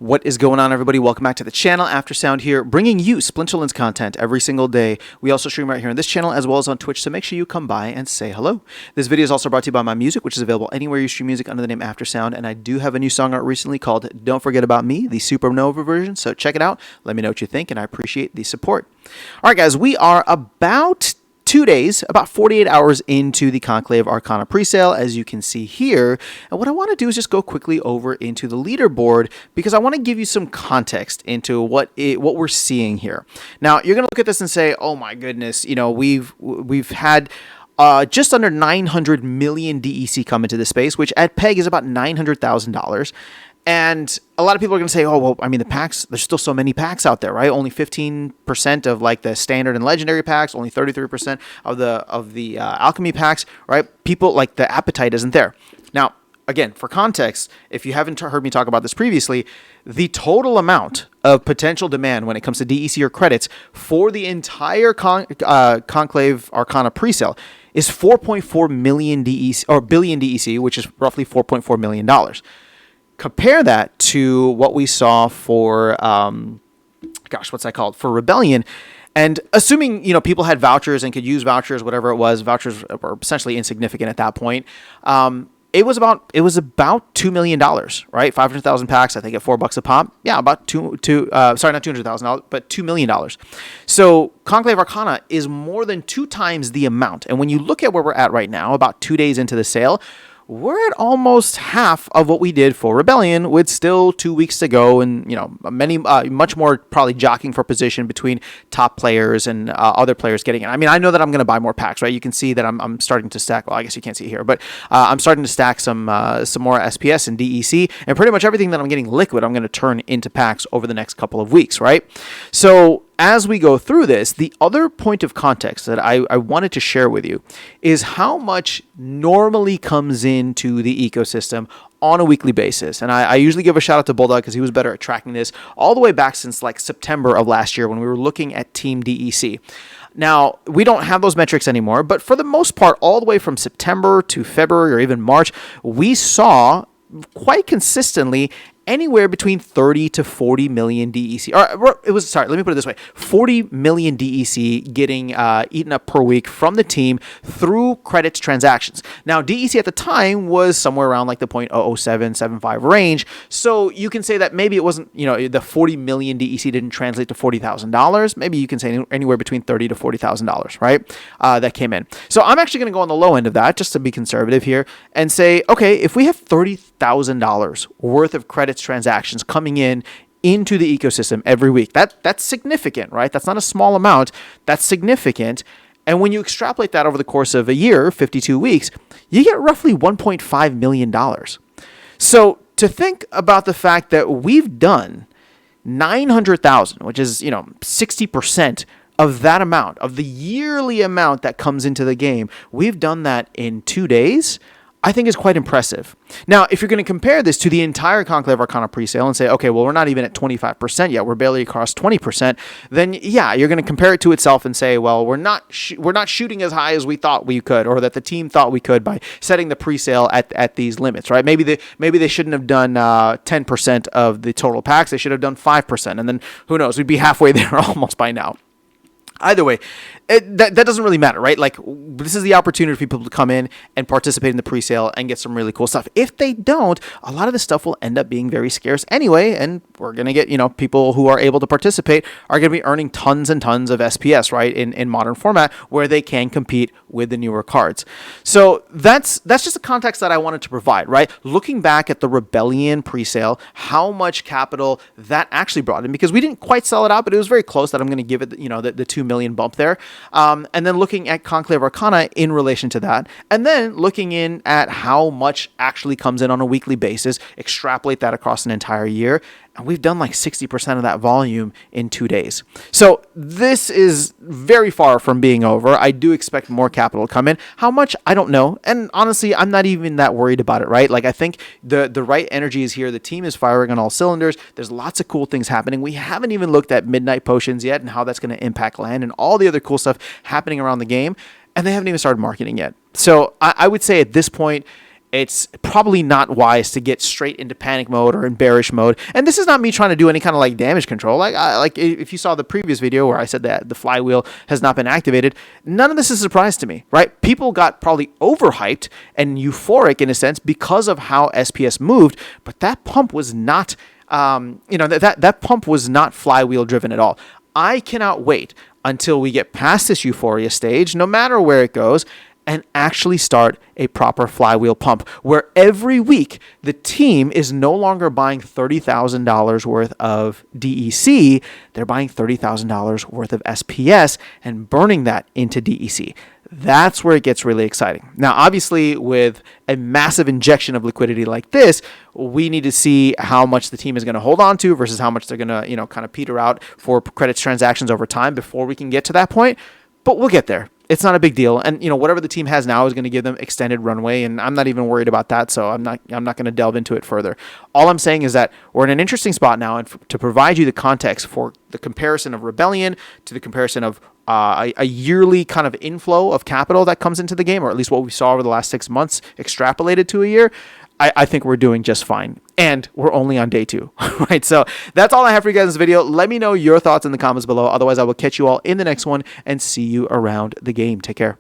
What is going on, everybody? Welcome back to the channel. Aftersound here, bringing you Splinterlands content every single day. We also stream right here on this channel as well as on Twitch, so make sure you come by and say hello. This video is also brought to you by my music, which is available anywhere you stream music under the name Aftersound, and I do have a new song out recently called Don't Forget About Me, the Supernova version, so check it out. Let me know what you think, and I appreciate the support. All right, guys, we are about 2 days, about 48 hours into the Conclave Arcana presale, as you can see here. And what I want to do is just go quickly over into the leaderboard because I want to give you some context into what we're seeing here. Now, you're going to look at this and say, "Oh my goodness, you know, we've had just under 900 million DEC come into this space, which at PEG is about $900,000." And a lot of people are going to say, oh, well, I mean, the packs, there's still so many packs out there, right? Only 15% of like the standard and legendary packs, only 33% of the alchemy packs, right? People, like, the appetite isn't there. Now, again, for context, if you haven't heard me talk about this previously, the total amount of potential demand when it comes to DEC or credits for the entire Conclave Arcana presale is 4.4 million DEC, or billion DEC, which is roughly $4.4 million. Compare that to what we saw for, what's that called? For Rebellion. And assuming, you know, people had vouchers and could use vouchers, whatever it was, vouchers were essentially insignificant at that point. It was about $2 million, right? 500,000 packs, I think, at $4 a pop. Yeah, about not $200,000, but $2 million. So Conclave Arcana is more than 2 times the amount. And when you look at where we're at right now, about 2 days into the sale, we're at almost half of what we did for Rebellion, with still 2 weeks to go, and you know, much more probably jockeying for position between top players and other players getting in. I mean, I know that I'm going to buy more packs, right? You can see that I'm starting to stack. Well, I guess you can't see here, but I'm starting to stack some more SPS and DEC, and pretty much everything that I'm getting liquid, I'm going to turn into packs over the next couple of weeks, right? So as we go through this, the other point of context that I wanted to share with you is how much normally comes into the ecosystem on a weekly basis. And I usually give a shout out to Bulldog because he was better at tracking this all the way back since like September of last year when we were looking at Team DEC. Now, we don't have those metrics anymore, but for the most part, all the way from September to February or even March, we saw quite consistently anywhere between 30 to 40 million DEC. Let me put it this way. 40 million DEC getting eaten up per week from the team through credits transactions. Now, DEC at the time was somewhere around like the 0.00775 range. So you can say that maybe it wasn't, you know, the 40 million DEC didn't translate to $40,000. Maybe you can say anywhere between $30 to $40,000, right? That came in. So I'm actually going to go on the low end of that just to be conservative here and say, okay, if we have $30,000 worth of credits transactions coming into the ecosystem every week, that's significant, right? That's not a small amount. That's significant. And when you extrapolate that over the course of a year, 52 weeks, you get roughly $1.5 million. So to think about the fact that we've done 900,000, which is, you know, 60% of that amount, of the yearly amount that comes into the game, we've done that in 2 days, I think is quite impressive. Now, if you're going to compare this to the entire Conclave Arcana presale and say, okay, well, we're not even at 25% yet, we're barely across 20%, then yeah, you're going to compare it to itself and say, well, we're not shooting as high as we thought we could, or that the team thought we could by setting the presale at these limits, right? Maybe they shouldn't have done 10% of the total packs, they should have done 5%, and then who knows, we'd be halfway there almost by now. Either way, that doesn't really matter, right? Like, this is the opportunity for people to come in and participate in the presale and get some really cool stuff. If they don't, a lot of this stuff will end up being very scarce anyway, and we're going to get, you know, people who are able to participate are going to be earning tons and tons of SPS, right, in modern format where they can compete with the newer cards. So that's just a context that I wanted to provide, right? Looking back at the Rebellion presale, how much capital that actually brought in, because we didn't quite sell it out, but it was very close that I'm going to give it, you know, the 2 million bump there. And then looking at Conclave Arcana in relation to that, and then looking in at how much actually comes in on a weekly basis, extrapolate that across an entire year, and we've done like 60% of that volume in 2 days. So this is very far from being over. I do expect more capital to come in. How much? I don't know. And honestly, I'm not even that worried about it, right? Like, I think the right energy is here. The team is firing on all cylinders. There's lots of cool things happening. We haven't even looked at Midnight Potions yet and how that's going to impact land and all the other cool stuff happening around the game. And they haven't even started marketing yet. So I would say at this point, it's probably not wise to get straight into panic mode or in bearish mode. And this is not me trying to do any kind of like damage control. Like if you saw the previous video where I said that the flywheel has not been activated, none of this is a surprise to me, right? People got probably overhyped and euphoric in a sense because of how SPS moved, but that pump was not, that pump was not flywheel driven at all. I cannot wait until we get past this euphoria stage, no matter where it goes, and actually start a proper flywheel pump where every week the team is no longer buying $30,000 worth of DEC, they're buying $30,000 worth of SPS and burning that into DEC. That's where it gets really exciting. Now, obviously, with a massive injection of liquidity like this, we need to see how much the team is going to hold on to versus how much they're going to, kind of peter out for credits transactions over time before we can get to that point. But we'll get there. It's not a big deal. And, whatever the team has now is going to give them extended runway. And I'm not even worried about that. So I'm not going to delve into it further. All I'm saying is that we're in an interesting spot now. And to provide you the context for the comparison of Rebellion to the comparison of a yearly kind of inflow of capital that comes into the game, or at least what we saw over the last 6 months extrapolated to a year, I think we're doing just fine. And we're only on day 2, right? So that's all I have for you guys in this video. Let me know your thoughts in the comments below. Otherwise, I will catch you all in the next one and see you around the game. Take care.